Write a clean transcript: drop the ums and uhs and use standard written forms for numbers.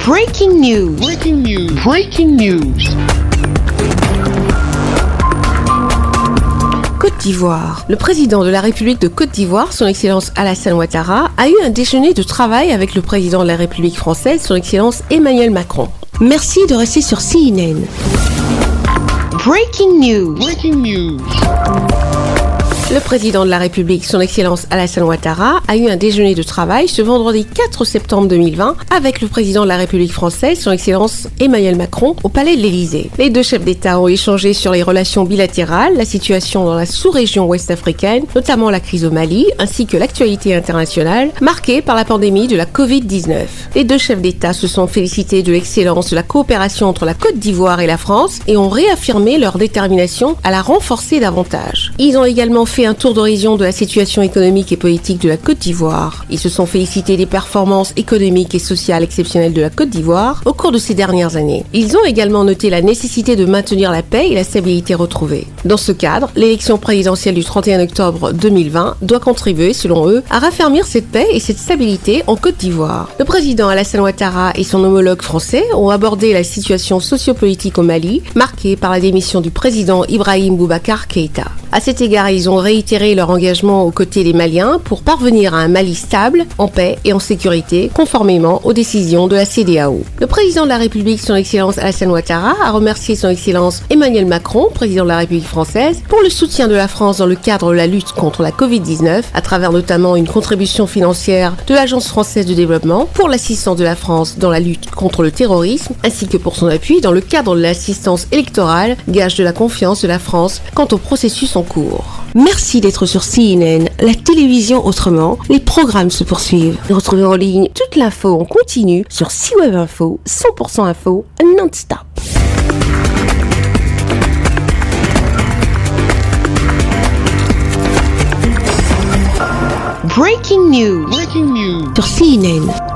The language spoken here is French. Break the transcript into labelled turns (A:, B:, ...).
A: Breaking news.
B: Breaking news. Breaking news.
C: Côte d'Ivoire. Le président de la République de Côte d'Ivoire, son Excellence Alassane Ouattara, a eu un déjeuner de travail avec le président de la République française, son Excellence Emmanuel Macron. Merci de rester sur CNN.
A: Breaking news.
B: Breaking news.
C: Le président de la République, son Excellence Alassane Ouattara, a eu un déjeuner de travail ce vendredi 4 septembre 2020 avec le président de la République française, son Excellence Emmanuel Macron, au Palais de l'Élysée. Les deux chefs d'État ont échangé sur les relations bilatérales, la situation dans la sous-région ouest-africaine, notamment la crise au Mali, ainsi que l'actualité internationale marquée par la pandémie de la Covid-19. Les deux chefs d'État se sont félicités de l'excellence de la coopération entre la Côte d'Ivoire et la France et ont réaffirmé leur détermination à la renforcer davantage. Ils ont également fait un tour d'horizon de la situation économique et politique de la Côte d'Ivoire. Ils se sont félicités des performances économiques et sociales exceptionnelles de la Côte d'Ivoire au cours de ces dernières années. Ils ont également noté la nécessité de maintenir la paix et la stabilité retrouvée. Dans ce cadre, l'élection présidentielle du 31 octobre 2020 doit contribuer, selon eux, à raffermir cette paix et cette stabilité en Côte d'Ivoire. Le président Alassane Ouattara et son homologue français ont abordé la situation sociopolitique au Mali, marquée par la démission du président Ibrahim Boubacar Keïta. À cet égard, ils ont réitéré leur engagement aux côtés des Maliens pour parvenir à un Mali stable, en paix et en sécurité, conformément aux décisions de la CEDEAO. Le président de la République, son Excellence Alassane Ouattara, a remercié son Excellence Emmanuel Macron, président de la République française, pour le soutien de la France dans le cadre de la lutte contre la Covid-19, à travers notamment une contribution financière de l'Agence française de développement pour l'assistance de la France dans la lutte contre le terrorisme, ainsi que pour son appui dans le cadre de l'assistance électorale, gage de la confiance de la France quant au processus en cours. Merci d'être sur CNN, la télévision autrement. Les programmes se poursuivent. Retrouvez en ligne toute l'info en continu sur C-Web Info, 100% info, non-stop.
A: Breaking news.
B: Breaking news.
C: Sur CNN.